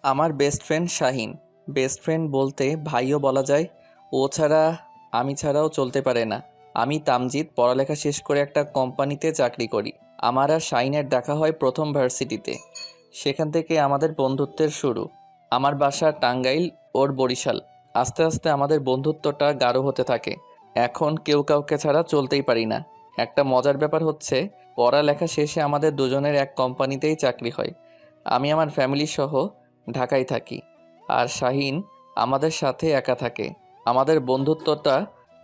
আমার best friend Shahin. Best friend বলতে ভাইও বলা যায়। ও ছাড়া আমি ছাড়াও চলতে পারে না। আমি তামজিৎ, পড়ালেখা শেষ করে একটা কোম্পানিতে চাকরি করি। আমার আর শাহিনের দেখা হয় প্রথম ভার্সিটিতে। সেখান থেকে আমাদের বন্ধুত্বের শুরু। আমার বাসা টাঙ্গাইল, ওর বরিশাল। আস্তে আস্তে আমাদের বন্ধুত্বটা গাঢ় হতে থাকে। এখন কেউ কাউকে ছাড়া চলতেই পারি না। একটা মজার ব্যাপার হচ্ছে, পড়ালেখা শেষে আমাদের দুজনের এক কোম্পানিতেই চাকরি হয়। আমি আমার ফ্যামিলি সহ ঢাকায় থাকি, আর শাহিন আমাদের সাথে একা থাকে। আমাদের বন্ধুত্বটা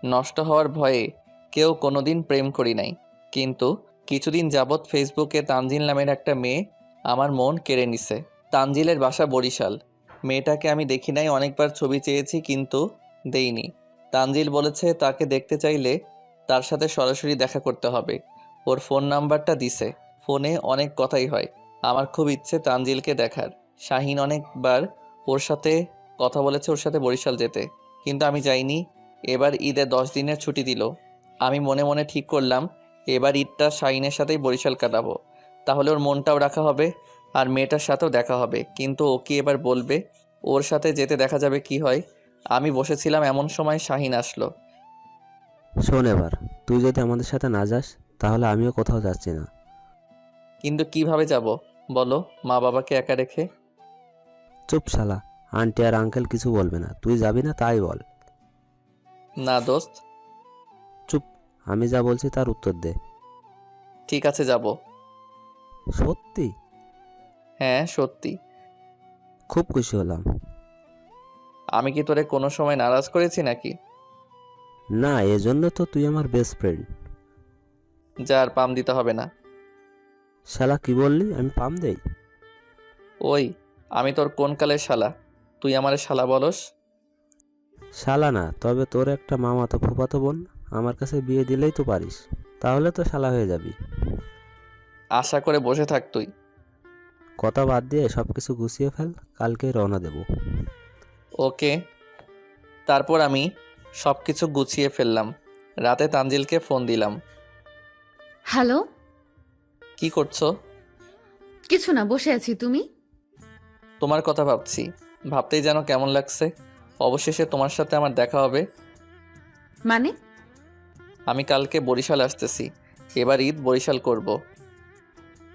নষ্ট হওয়ার ভয়ে কেউ কোনোদিন প্রেম করি নাই। কিন্তু কিছুদিন যাবৎ ফেসবুকে তানজিল নামের একটা মেয়ে আমার মন কেড়ে নিছে। তানজিলের বাসা বরিশাল। মেয়েটাকে আমি দেখি নাই, অনেকবার ছবি চেয়েছি কিন্তু দেইনি। তানজিল বলেছে তাকে দেখতে চাইলে তার সাথে সরাসরি দেখা করতে হবে। ওর ফোন নাম্বারটা দিছে। ফোনে অনেক কথাই হয়। আমার খুব ইচ্ছে তানজিলকে দেখার। শাহিন অনেকবার ওর সাথে কথা বলেছে ওর সাথে বরিশাল যেতে, কিন্তু আমি যাইনি। এবার ঈদে 10 দিনের ছুটি দিল। আমি মনে মনে ঠিক করলাম এবার ঈদটা শাহিনের সাথেই বরিশাল কাটাবো। তাহলে ওর মনটাও রাখা হবে আর মেয়েটার সাথেও দেখা হবে। কিন্তু ও কি এবার বলবে? ওর সাথে যেতে দেখা যাবে কি হয়। আমি বসেছিলাম, এমন সময় শাহিন আসলো। শোন এবার, তুই যদি আমাদের সাথে না যাস তাহলে আমিও কোথাও যাচ্ছি না। কিন্তু কিভাবে যাব বলো, মা বাবাকে একা রেখে? চুপ শালা, আন্টি আর আঙ্কেল কিছু বলবে না, তুই যাবি না তাই বল। না দোস্ত। চুপ, আমি যা বলছি তার উত্তর দে। ঠিক আছে, যাব। সত্যি? হ্যাঁ সত্যি। খুব খুশি হলাম। আমি কি তোরে কোনো সময় নারাজ করেছি নাকি? না, এজন্য তো তুই আমার বেস্ট ফ্রেন্ড। যার পাম দিতে হবে না। শালা কি বললি, আমি পাম দেই? ওই, আমি তোর কোন কালের শালা? তুই আমারে শালা বলস? শালা না, তবে তোর একটা মামাতো ফুফাতো বোন আমার কাছে বিয়ে দিলেই তো পারিস, তাহলে তো শালা হয়ে যাবি। আশা করে বসে থাক তুই। কথা বাদ দিয়ে সব কিছু গুছিয়ে ফেল, কালকেই রওনা দেব। ওকে। তারপর আমি সব কিছু গুছিয়ে ফেললাম। রাতে তানজিলকে ফোন দিলাম। হ্যালো। কি করছো? কিছু না, বসে আছি। তুমি? তোমার কথা ভাবছি। ভাবতেই যেন কেমন লাগছে। অবশেষে তোমার সাথে আমার দেখা হবে। মানে? আমি কালকে বরিশাল আসতেছি। এবার ঈদ বরিশাল করব।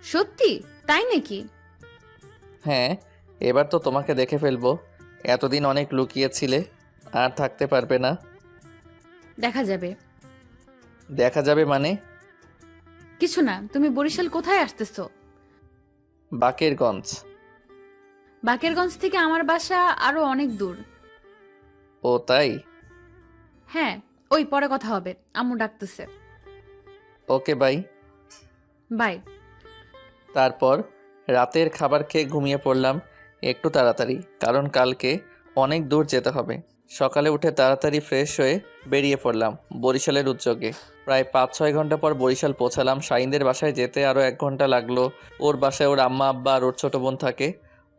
সত্যি? তাই নাকি? হ্যাঁ, এবার তো তোমাকে দেখে ফেলবো। এতদিন অনেক লুকিয়েছিলে, আর থাকতে পারবে না। দেখা যাবে। দেখা যাবে মানে? কিছু না, তুমি বরিশাল কোথায় আসতেছো? বাকেরগঞ্জ। বাকেরগঞ্জ থেকে আমার বাসা আরো অনেক দূর। ও তাই? হ্যাঁ। ওই পরে কথা হবে, আম্মু ডাকতেছে। Okay bye. বাই। তারপর রাতের খাবার খেয়ে ঘুমিয়ে পড়লাম একটু তাড়াতাড়ি, কারণ কালকে অনেক দূর যেতে হবে। সকালে উঠে তাড়াতাড়ি ফ্রেশ হয়ে বেরিয়ে পড়লাম বরিশালের উদ্যোগে। প্রায় 5-6 ঘন্টা পর বরিশাল পৌঁছালাম। শাহিনদের বাসায় যেতে আরও 1 ঘন্টা লাগলো। ওর বাসায় ওর আম্মা আব্বা আর ওর ছোটো বোন থাকে।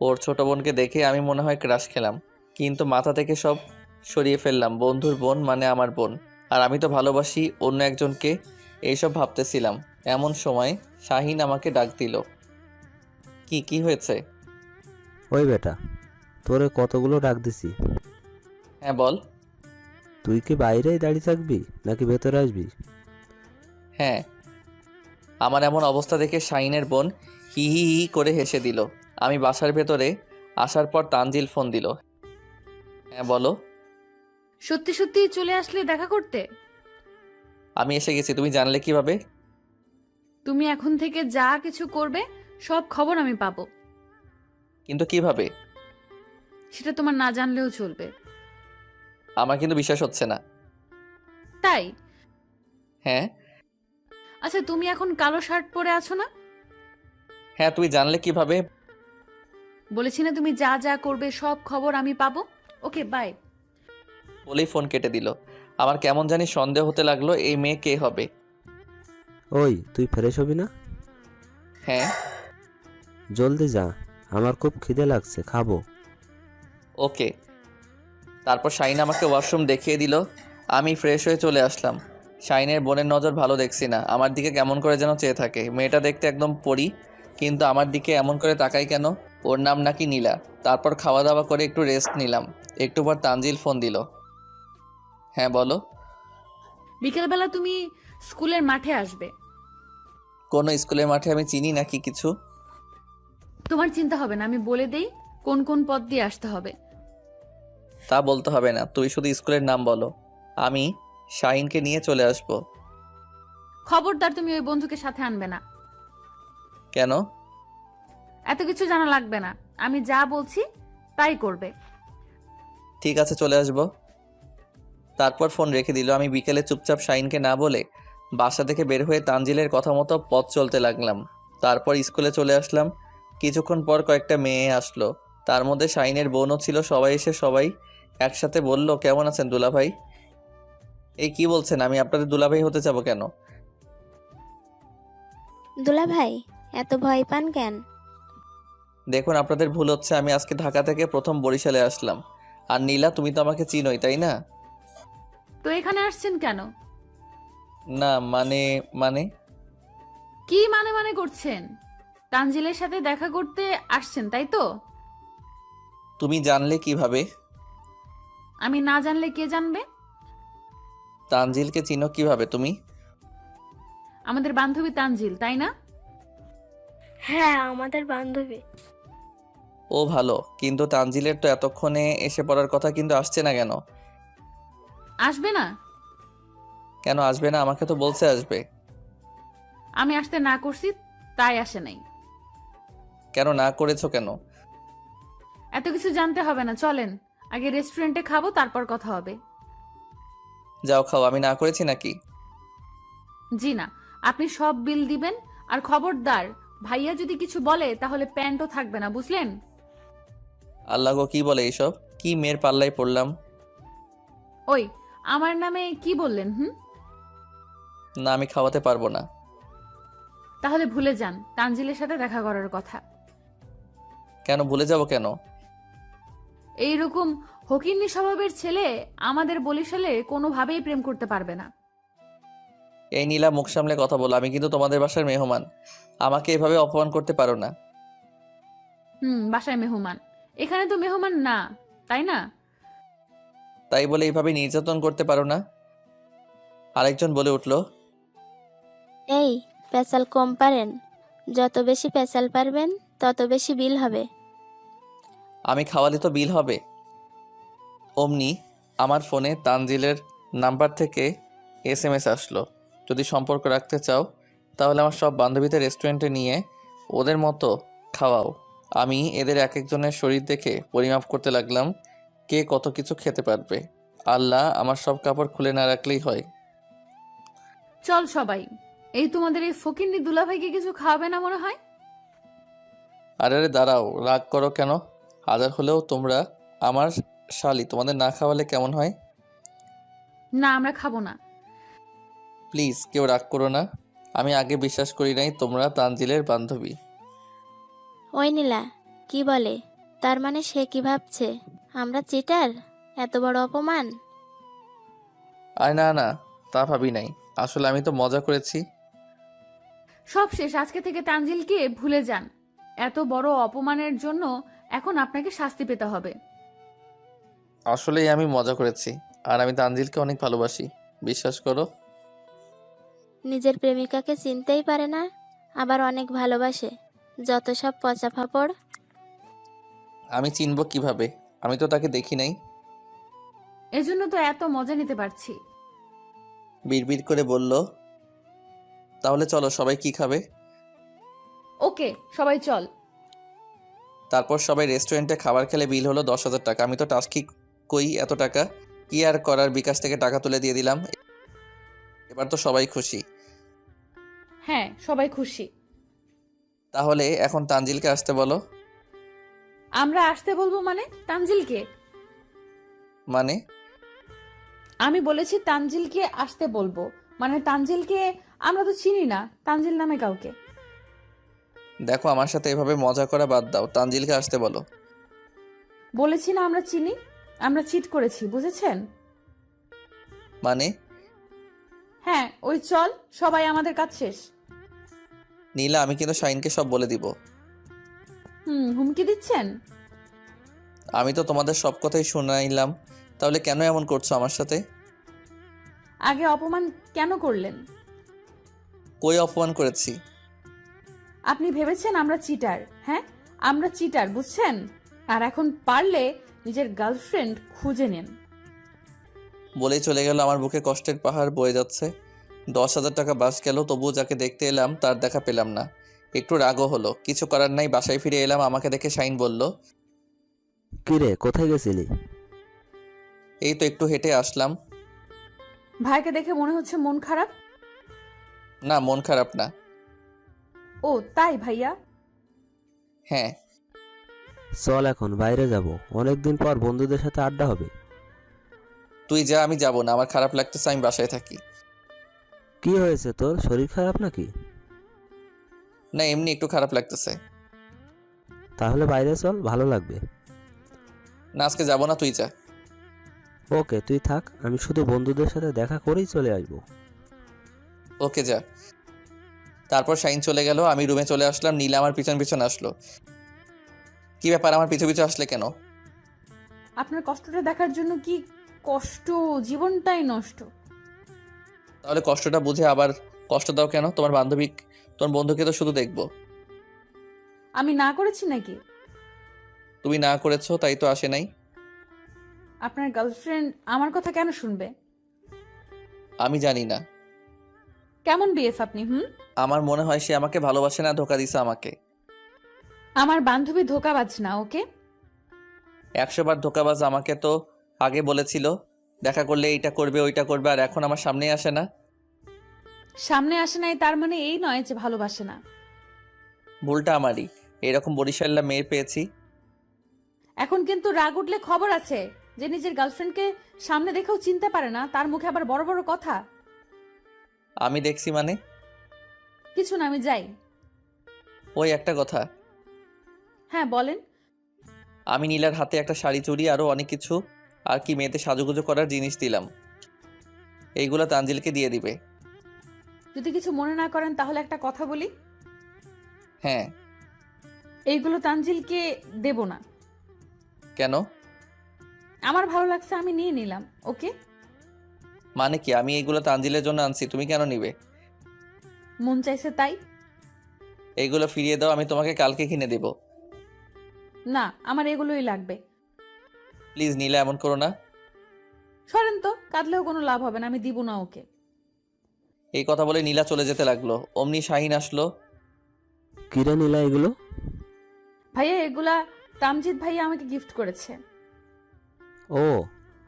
ওর ছোটো বোনকে দেখে আমি মনে হয় ক্রাশ খেলাম, কিন্তু মাথা থেকে সব সরিয়ে ফেললাম। বন্ধুর বোন মানে আমার বোন, আর আমি তো ভালোবাসি অন্য একজনকে। এইসব ভাবতেছিলাম, এমন সময় শাহিন আমাকে ডাক দিল। কি কি হয়েছে? ওই বেটা, তোরে কতগুলো ডাক দিছি। হ্যাঁ বল। তুই কি বাইরেই দাঁড়িয়ে থাকবি নাকি ভেতরে আসবি? হ্যাঁ। আমার এমন অবস্থা দেখে শাহিনের বোন হি হি হি করে হেসে দিল। আমি বাসার ভেতরে আসার পর তানজিল ফোন দিল। হ্যাঁ বলো। সত্যি সত্যি চলে আসলে দেখা করতে? আমি এসে গেছি, তুমি জানলে কিভাবে? তুমি এখন থেকে যা কিছু করবে সব খবর আমি পাবো। কিন্তু কিভাবে? সেটা তোমার না জানলেও চলবে। আমার কিন্তু বিশ্বাস হচ্ছে না। তাই? হ্যাঁ। আচ্ছা, তুমি এখন কালো শার্ট পরে আছো না? হ্যাঁ, তুই জানলে কিভাবে? বলেছি না, তুমি যা যা করবে সব খবর আমি পাবো। Okay bye. বলেই ফোন কেটে দিল। আমার কেমন জানি সন্দেহ হতে লাগলো, এই মেয়ে কে হবে। ওই, তুই ফ্রেশ হবি না? হ্যাঁ। জলদি যা, আমার খুব খিদে লাগছে, খাবো। ওকে। তারপর শাহিন আমাকে ওয়াশরুম দেখিয়ে দিল। আমি ফ্রেশ হয়ে চলে আসলাম। শাহিনের বোনের নজর ভালো দেখছি না, আমার দিকে কেমন করে যেন চেয়ে থাকে। মেয়েটা দেখতে একদম পরি, কিন্তু আমার দিকে এমন করে তাকাই কেন? ওর নাম নাকি নীলা। তারপর খাওয়া দাওয়া করে একটু রেস্ট নিলাম। একটু পর তানজিল ফোন দিল। হ্যাঁ বলো। বিকেলবেলা তুমি স্কুলের মাঠে আসবে। কোনো স্কুলের মাঠে আমি চিনি নাকি কিছু? তোমার চিন্তা হবে না, আমি বলে দেই কোন কোন পথ দিয়ে আসতে হবে। তা বলতে হবে না, তুই শুধু স্কুলের নাম বলো, আমি শাহিনকে নিয়ে চলে আসব। খবরদার তুমি ওই বন্ধুকে সাথে আনবে না। কেন? এত কিছু জানা লাগবে না, আমি যা বলছি তাই করবে। ঠিক আছে, চলে আসব। তারপর ফোন রেখে দিল। আমি বিকেলে চুপচাপ শাহিনকে না বলে বাসা থেকে বের হয়ে তানজিলের কথা মতো পথ চলতে লাগলাম। তারপর স্কুলে চলে আসলাম। কিছুক্ষণ পর কয়েকটা মেয়ে আসলো, তার মধ্যে শাহিনের বোনও ছিল। সবাই এসে সবাই একসাথে বলল, কেমন আছেন দুলাভাই? এই কি বলছেন, আমি আপনাদের দুলাভাই হতে যাব কেন? দুলা ভাই, এত ভয় পান কেন? দেখুন, আপনাদের ভুল হচ্ছে। আমি আজকে ঢাকা থেকে প্রথম বরিশালে আসলাম। আর নীলা, তুমি তো আমাকে চিনোই তাই না? তো এখানে আসছেন কেন? না মানে মানে কি মানে মানে করছেন? তানজিলের সাথে দেখা করতে আসছেন তাই তো? তুমি জানলে কিভাবে? আমি না জানলে কে জানবে? তানজিলকে চিনো কিভাবে তুমি? আমাদের বান্ধবী তানজিল, তাই না? হ্যাঁ, আমাদের বান্ধবী। ও ভালো, কিন্তু তানজিলের তো এতক্ষণে এসে পড়ার কথা, কিন্তু আসছে না কেন? আসবে না? কেন আসবে না? আমাকে তো বলছে আসবে। আমি আসতে না করছি তাই আসে নাই। কেন না করেছো কেন? এত কিছু জানতে হবে না, চলেন আগে রেস্টুরেন্টে খাবো, তারপর কথা হবে। যাও খাও, আমি না করেছি নাকি? জি না, আপনি সব বিল দিবেন। আর খবরদার, ভাইয়া যদি কিছু বলে তাহলে প্যান্টও থাকবে না, বুঝলেন? আল্লাহ গো, কি বলে এইসব? কি মেয়ের পাল্লায় পড়লাম। ওই, আমার নামে কি বললেন? না, আমি খাওয়াতে পারবো না। তাহলে ভুলে যান তানজিলের সাথে দেখা করার কথা। কেন ভুলে যাব কেন? এইরকম হকিন্নি স্বভাবের ছেলে আমাদের বরিশালে কোনোভাবেই প্রেম করতে পারবে না। এই নীলা, মুখ সামলে কথা বলো। আমি কিন্তু তোমাদের বাসার মেহমান। আমাকে এভাবে অপমান করতে পারো না। বাসায় মেহমান? এখানে তো মেহমান না, তাই না? তাই বলে এইভাবে নির্যাতন করতে পারো না। আরেকজন বলে উঠল। এই, পেঁচাল কম পারেন? যত বেশি পেঁচাল পারবেন তত বেশি বিল হবে। আমি খাওয়ালে তো বিল হবে। অমনি আমার ফোনে তানজিলের নাম্বার থেকে SMS আসলো, যদি সম্পর্ক রাখতে চাও তাহলে আমার সব বান্ধবীদের রেস্টুরেন্টে নিয়ে ওদের মতো খাওয়াও। আমি এদের এক একজনের শরীর দেখে পরিমাপ করতে লাগলাম, কে কত কিছু খেতে পারবে। আল্লাহ, আমার সব কাপড় খুলে না রাখলেই হয়। চল সবাই, এই তোমাদের এই ফকিন্নি দুলাভাইকে কিছু খাওয়াবে না মনে হয়? আরে আরে দাঁড়াও, রাগ করো কেন? হাজার হলেও তোমরা আমার শালি, তোমাদের না খাওয়ালে কেমন হয়? না, আমরা খাবো না। প্লিজ কেউ রাগ করো না। আমি আগে বিশ্বাস করি নাই তোমরা তানজিলের বান্ধবী। ওই নীলা, কি বলে? তার মানে সে কি ভাবছে? আমরা চিটার? এত বড় অপমান! আর না না, তা ভাবি নাই। আসলে আমি তো মজা করেছি। সব শেষ, আজকে থেকে তানজিলকে ভুলে যান। এত বড় অপমানের জন্য এখন আপনাকে শাস্তি পেতে হবে। আসলেই আমি মজা করেছি। আর আমি তানজিলকে অনেক ভালোবাসি, বিশ্বাস করো। নিজের প্রেমিকাকে চিনতেই পারে না, আবার অনেক ভালোবাসে। যত সব পচা ফাপড়! আমি চিনব কিভাবে? আমি তো তাকে দেখি নাই। এজন্য তো এত মজা নিতে পারছি। বিড়বিড় করে বলল, তাহলে চলো, সবাই কি খাবে? ওকে, সবাই চল। তারপর সবাই রেস্টুরেন্টে খাবার খেলে বিল হলো 10,000 টাকা। আমি তো টাস্কি কই এত টাকা? কি আর করার, বিকাশ থেকে টাকা তুলে দিয়ে দিলাম। এবার তো সবাই খুশি। হ্যাঁ, সবাই খুশি। তাহলে এখন তানজিলকে আসতে বলো। আমরা আসতে বলবো মানে? তানজিলকে? মানে? আমি বলেছি তানজিলকে আসতে বলবো, মানে তানজিলকে আমরা তো চিনি না, তানজিল নামে কাউকে। দেখো, আমার সাথে এভাবে মজা করা বাদ দাও, তানজিলকে আসতে বলো। বলেছি না আমরা চিনি, আমরা চিট করেছি, বুঝেছেন? মানে? হ্যাঁ, ওই চল, সবাই, আমাদের কাজ শেষ। নীলা, আমি কিন্তু শাহিনকে সব বলে দিব। হুমকি দিচ্ছেন? আমি তো তোমাদের সব কথাই শুনাইলাম, তাহলে কেন এমন করছো আমার সাথে? আগে অপমান কেন করলেন? কই অপমান করেছি? আপনি ভেবেছেন আমরা চিটার? হ্যাঁ, আমরা চিটার, বুঝছেন? আর এখন পারলে নিজের গার্লফ্রেন্ড খুঁজে নেন। বলেই চলে গেল। আমার বুকে কষ্টের পাহাড় বয়ে যাচ্ছে। 10,000 টাকা বাস গেল, তবুও যাকে দেখতে এলাম তার দেখা পেলাম না। একটু রাগও হলো, কিছু করার নাই। বাসায় ফিরে এলাম, আমাকে দেখে শাইন বলল, কিরে, কোথায় গেছিলি? এই তো একটু হেঁটে আসলাম। ভাইকে দেখে মনে হচ্ছে মন খারাপ। না, মন খারাপ না। ও তাই ভাইয়া? হ্যাঁ। চল এখন বাইরে যাব, অনেকদিন পর বন্ধুদের সাথে আড্ডা হবে। তুই যা, আমি যাব না, আমার খারাপ লাগতেছে, আমি বাসায় থাকি। কি হয়েছে তোর, শরীর খারাপ নাকি? না, এমনি একটু খারাপ লাগতেছে। তাহলে বাইরে চল, ভালো লাগবে। না, আজকে যাব না, তুই যা। ওকে, তুই থাক, আমি শুধু বন্ধুদের সাথে দেখা করেই চলে আসবো। ওকে, যা। তারপর শাইন চলে গেল, আমি রুমে চলে আসলাম। নীলা আমার পিছন পিছন আসলো। কি ব্যাপার, আমার পিছু পিছু আসলে কেন? আপনার কষ্টটা দেখার জন্য। কি কষ্ট, জীবনটাই নষ্ট। তাহলে কষ্টটা বুঝে আবার কষ্ট দাও কেন? তোমার বন্ধুকে তো শুধু দেখবো। আমি না করেছি নাকি? তুমি না করেছো তাই তো আসে নাই। আপনার গার্লফ্রেন্ড আমার কথা কেন শুনবে? আমি জানি না। কেমন বিএফ আপনি? আমার মনে হয় সে আমাকে ভালোবাসে না, ধোকা দিছে আমাকে। আমার বান্ধবী ধোঁকাবাজ না, ওকে? 100 বার ধোকাবাজ। আমাকে তো আগে বলেছিল দেখা করলে এইটা করবে ওইটা করবে, আর এখন আমার সামনেই আসে না। সামনে আসে নাই তার মানে এই নয় যে ভালোবাসে না। ভুলটা আমারই, এরকম বরিশাল্লা মেয়ে পেয়েছি। এখন কিন্তু রাগ উঠলে খবর আছে যে নিজের গার্লফ্রেন্ডকে সামনে দেখেও চিনতে পারে না, তার মুখে আবার বড় বড় কথা। আমি দেখছি মানে? কিছু না, আমি যাই। ওই একটা কথা, হ্যাঁ বলেন। আমি নীলার হাতে একটা শাড়ি, চুড়ি, আরো অনেক কিছু আর কি মেয়েতে সাজুগুজু করার জিনিস দিলাম। এইগুলো তানজিলকে দিয়ে দিবে। যদি কিছু মনে না করেন তাহলে একটা কথা বলি। হ্যাঁ। এইগুলো তানজিলকে দেব না। কেন? আমার ভালো লাগছে, আমি নিয়ে নিলাম, ওকে? মানে কি, আমি এইগুলো তানজিলের জন্য আনছি, তুমি কেন নিবে? মন চাইছে তাই। এইগুলো ফিরিয়ে দাও, আমি তোমাকে কালকে কিনে দেব। না, আমার এগুলোই লাগবে। প্লিজ নীলা, এমন করো না। সরেন তো, কাঁদলেও কোনো লাভ হবে না, আমি দিব না ওকে। এই কথা বলে নীলা চলে যেতে লাগলো। অমনি শাহিন আসলো। কিরে নীলা, এগুলো? ভাইয়া এগুলা তামজিৎ ভাইয়া আমাকে গিফট করেছে। ও,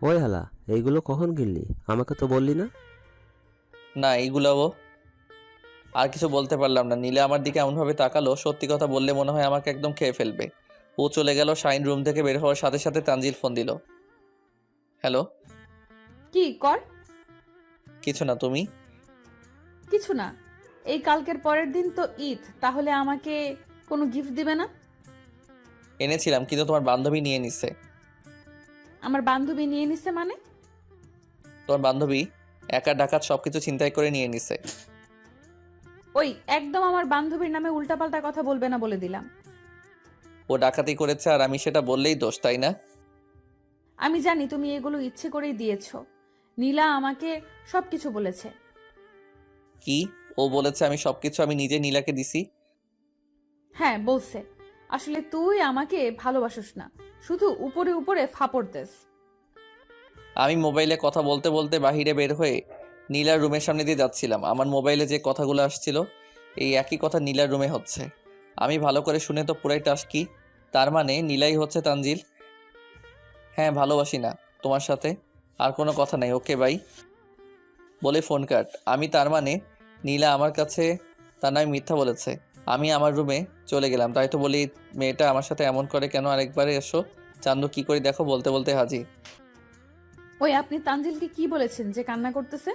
ওই হালা, এইগুলো কখন কিনলি, আমাকে তো বললি না। না, এইগুলাও। আর কিছু বলতে পারলাম না। নীলা আমার দিকে এমনভাবে তাকালো, সত্যি কথা বললে মনে হয় আমাকে একদম খেয়ে ফেলবে। ও চলে গেল। শাহিন রুম থেকে বের হওয়ার সাথে সাথে তানজিল ফোন দিল। হ্যালো। কি কর? কিছু না, তুমি? কিছু না। এই কালকের পরের দিন তো ঈদ, তাহলে আমাকে কোনো গিফট দিবে না? এনেছিলাম, কিন্তু তোমার বান্ধবী নিয়ে নিছে। আমার বান্ধবী নিয়ে নিছে মানে? তোমার বান্ধবী একা ডাকাত সবকিছু ছিনতাই করে নিয়ে নিছে। ওই একদম আমার বান্ধবীর নামে উল্টাপাল্টা কথা বলবে না বলে দিলাম। ও ডাকাতি করেছে আর আমি সেটা বললেই দোষ, তাই না? আমি জানি তুমি এগুলো ইচ্ছে করেই দিয়েছো। নীলা আমাকে সবকিছু বলেছে। কি? ও বলেছে আমি নিজে নীলাকে দিছি? হ্যাঁ বলছে। আসলে তুই আমাকে ভালোবাসিস না, শুধু উপরে উপরে ফাপড় দেস। আমি মোবাইলে কথা বলতে বলতে বাহিরে বের হয়ে নীলার রুমের সামনে দিয়ে যাচ্ছিলাম। আমার মোবাইলে যে কথাগুলো আসছিল এই একই কথা নীলার রুমে হচ্ছে। আমি ভালো করে শুনে তো পুরাই টাসকি। তার মানে নীলাই হচ্ছে তানজিল। হ্যাঁ, ভালোবাসি না তোমার সাথে আর কোনো কথা নাই, ওকে বাই বলে ফোন কাট। আমি তার মানে নীলা আমার কাছে তার নামে মিথ্যা বলেছে। আমি আমার রুমে চলে গেলাম। তাই তো বলি, মেয়েটা আমার সাথে এমন করে কেন? আরেকবারে এসো চান্দু, কি করে দেখো। বলতে বলতে হাজির। ওই আপনি তানজিলকে কি বলেছেন যে কান্না করতেছে?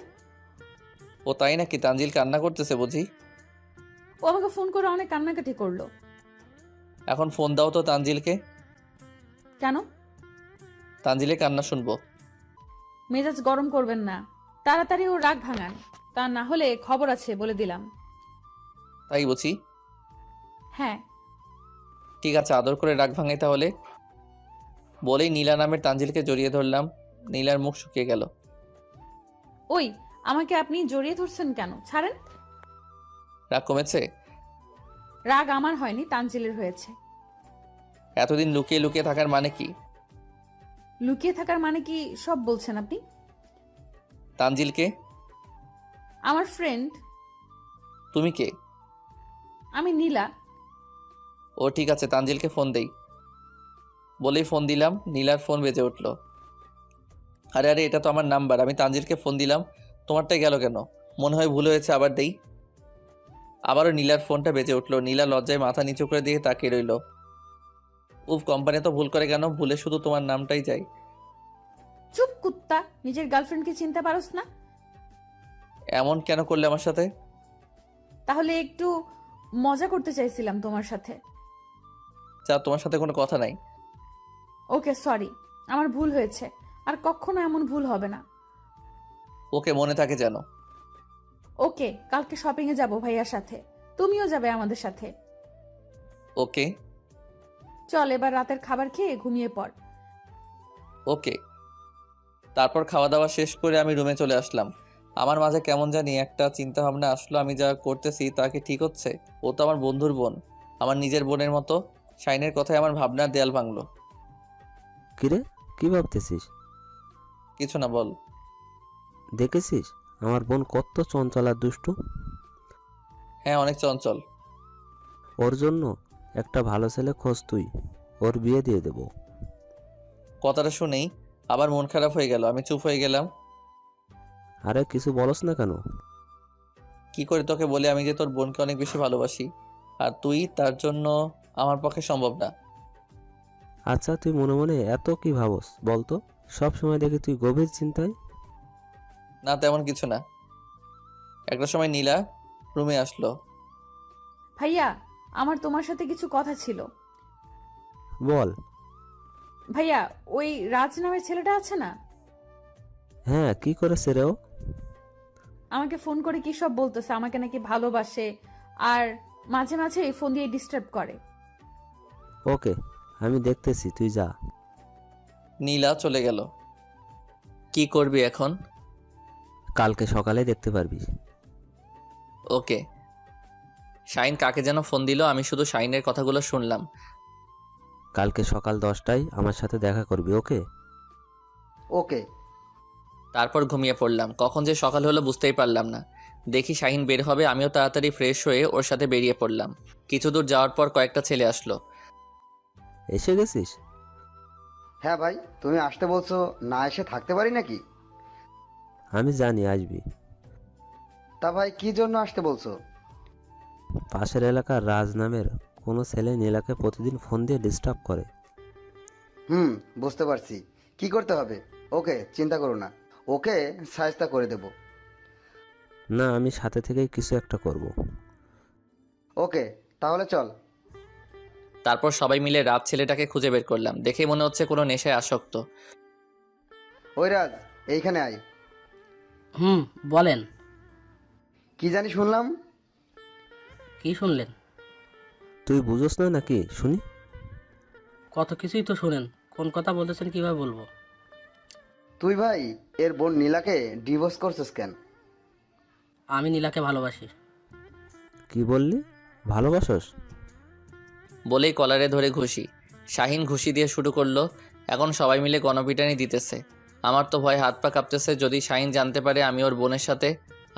ও তাই নাকি? তানজিল কান্না করতেছে বুঝি? ও আমাকে ফোন করে অনেক কান্নাকাটি করলো। এখন ফোন দাও তো তানজিলকে। কেন? তানজিলে কান্না শুনবো। মেজাজ গরম করবেন না, তাড়াতাড়ি ও রাগ ভাঙান, তা না হলে খবর আছে বলে দিলাম। তাই বুঝি? হ্যাঁ। ঠিক আছে, আদর করে রাগ ভাঙাই তাহলে। বলেই নীলা নামের তানজিলকে জড়িয়ে ধরলাম। নীলার মুখ শুকিয়ে গেল। ওই, আমাকে আপনি জড়িয়ে ধরছেন কেন? ছাড়েন। রাগ কমেছে? রাগ আমার হয়নি, তানজিলের হয়েছে। এতদিন লুকিয়ে লুকিয়ে থাকার মানে কি? লুকিয়ে থাকার মানে কি সব বলছেন আপনি? তানজিলকে? আমার ফ্রেন্ড। তুমি কে? আমি নীলা। ও ঠিক আছে, তানজিলকে ফোন দেই। বলেই ফোন দিলাম। নীলার ফোন বেজে উঠল। আরে আরে, এটা তো আমার নাম্বার। আমি তানজিলকে ফোন দিলাম, তোমারটাই গেল কেন? মনে হয় ভুল হয়েছে, আবার দেই। আবারও নীলার ফোনটা বেজে উঠল। নীলা লজ্জায় মাথা নিচু করে দিয়ে তাকিয়ে রইল। উফ, কোম্পানি তো ভুল করে কেন? ভুলে শুধু তোমার নামটাই যায়। চুপ কুত্তা, নিজের গার্লফ্রেন্ডকে চিনতে পারোস না? এমন কেন করলে আমার সাথে? তাহলে একটু মজা করতে চাইছিলাম তোমার সাথে। যা, তোমার সাথে কোনো কথা নাই। ওকে সরি, আমার ভুল হয়েছে, আর কখনো এমন ভুল হবে না। ওকে, মনে থাকে যেন। ওকে, কালকে শপিং এ যাবো ভাইয়ার সাথে, তুমিও যাবে আমাদের সাথে। ওকে। চল এবার রাতের খাবার খেয়ে ঘুমিয়ে পড়। ওকে। তারপর খাওয়া দাওয়া শেষ করে আমি রুমে চলে আসলাম। আমার মাঝে কেমন জানি একটা চিন্তা ভাবনা আসলো, আমি যা করতেছি তা কি ঠিক হচ্ছে? ও তো আমার বন্ধুর বোন, আমার নিজের বোনের মতো। শাইনের কথায় আমার ভাবনার দেয়াল ভাঙলো। কিরে, কি ভাবতেছিস? কিছু না, বল। দেখেছিস আমার বোন কত চঞ্চল আর দুষ্টু? হ্যাঁ, অনেক চঞ্চল। ওর জন্য একটা ভালো ছেলে খোঁজ তুই, ওর বিয়ে দিয়ে দেব। কথাটা শুনেই আবার মন খারাপ হয়ে গেল। আমি চুপ হয়ে গেলাম। আরে কিছু বলস না কেন? কি করে তোকে বলি আমি যে তোর বোনকে অনেক বেশি ভালোবাসি, আর তুই তার জন্য? আমার পক্ষে সম্ভব না। আচ্ছা তুই মনে মনে এত কি ভাবস বলতো? সব সময় দেখি তুই গভীর চিন্তায়। না, তেমন কিছু না। একটা সময় নীলা রুমে আসলো। ভাইয়া, আমার তোমার সাথে কিছু কথা ছিল। বল। ভাইয়া, ওই রাজ নামের ছেলেটা আছে না, হ্যাঁ, কি করেছে রে ও? আমাকে ফোন করে কি সব বলতেছে, আমাকে নাকি ভালোবাসে, আর মাঝে মাঝে ফোন দিয়ে ডিস্টার্ব করে। ওকে, আমি দেখতেছি, তুই যা। নীলা চলে গেল। কি করবি এখন? কালকে সকালে দেখতে পারবি। ওকে। শাইন কাকে যেন ফোন দিল, আমি শুধু শাইনের কথাগুলো শুনলাম। কালকে সকাল 10টায় আমার সাথে দেখা করবি, ওকে? ওকে। তারপর ঘুমিয়ে পড়লাম। কখন যে সকাল হলো বুঝতেই পারলাম না। দেখি শাহিন বের হবে, আমিও তাড়াতাড়ি ফ্রেশ হয়ে ওর সাথে বেরিয়ে পড়লাম। কিছু দূর যাওয়ার পর কয়েকটা ছেলে আসলো। এসে গেছিস? হ্যাঁ ভাই, তুমি আসতে বলছো, না এসে থাকতে পারি নাকি? আমি জানি আসবি। তা ভাই কি জন্য আসতে বলছো? পাশের এলাকার রাজ নামের কোনো ছেলে নীলাকে প্রতিদিন ফোন দিয়ে ডিস্টার্ব করে। বুঝতে পারছি। কি করতে হবে? ওকে, চিন্তা করো না, ওকে সাহায্য করে দেব। না, আমি সাথে থেকেই কিছু একটা করব। ওকে, তাহলে চল। তারপর সবাই মিলে রাত ছেলেটাকে খুঁজে বের করলাম। দেখে মনে হচ্ছে কোনো নেশায় আসক্ত। ওই রাজ, এইখানে আয়। বলেন। কি জানি শুনলাম। কি শুনলেন? তুই বুঝোস না নাকি? শুনি। কত কিছুই তো শুনেন, কোন কথা বলতেছেন কিভাবে বলবো? তুই ভাই এর বোন নীলাকে ডিভোর্স করছিস কেন? আমি নীলাকে ভালোবাসি। কি বললি? ভালোবাসস? বলেই কলারে ধরে ঘুষি। শাহিন ঘুষি দিয়ে শুরু করলো। এখন সবাই মিলে গণপিটানি দিতেছে। আমার তো ভয় হাত পা কাঁপতেছে, যদি শাহিন জানতে পারে আমি ওর বোনের সাথে।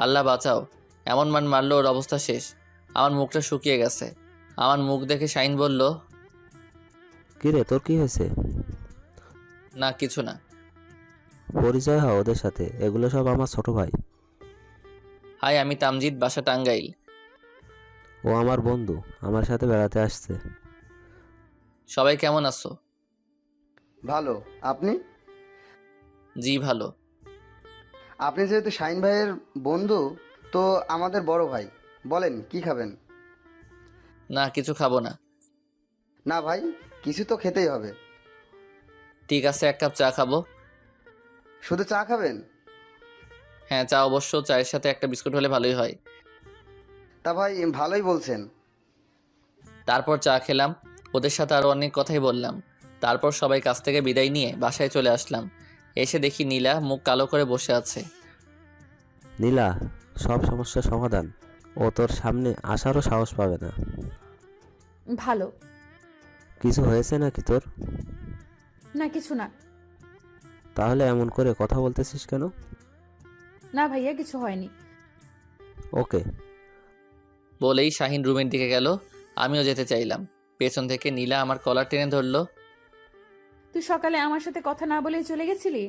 আল্লাহ বাঁচাও, এমন মান মারলো ওর অবস্থা শেষ। আমার মুখটা শুকিয়ে গেছে। আমার মুখ দেখে শাহিন বলল, কিরে, তোর কি হয়েছে? না কিছু না। পরিচয় হয় ওদের সাথে, এগুলো সব আমার ছোট ভাই। হাই, আমি তামজিদ, বাসা টাঙ্গাইল। ও আমার বন্ধু, আমার সাথে বেড়াতে আসছে। সবাই কেমন আছো? ভালো। আপনি? জি ভালো। আপনি যেহেতু শাহিন ভাইয়ের বন্ধু, তো আমাদের বড় ভাই। বলেন কি খাবেন? না কিছু খাবো না। না ভাই, কিছু তো খেতেই হবে। ঠিক আছে, এক কাপ চা খাবো। শুধু চা খাবেন? হ্যাঁ, চা অবশ্য, চায়ের সাথে একটা বিস্কুট হলে ভালোই হয়। তা ভাই ভালোই বলছেন। তারপর চা খেলাম। ওদের সাথে আরও অনেক কথাই বললাম। তারপর সবাই কাছ থেকে বিদায় নিয়ে বাসায় চলে আসলাম। এসে দেখি নীলা মুখ কালো করে বসে আছে। নীলা, সব সমস্যার সমাধান। ও তোর সামনে আসারও সাহস পাবে না। ভালো। কিছু হয়েছে নাকি তোর? না, কিছু না। তাহলে এমন করে কথা বলতেছিস কেন? না ভাইয়া, কিছু হয়নি। ওকে। বলেই শাহিন রুমের দিকে গেল। আমিও যেতে চাইলাম। পেছন থেকে নীলা আমার কলার টেনে ধরলো। তুই সকালে আমার সাথে কথা না বলেই চলে গেছিলি?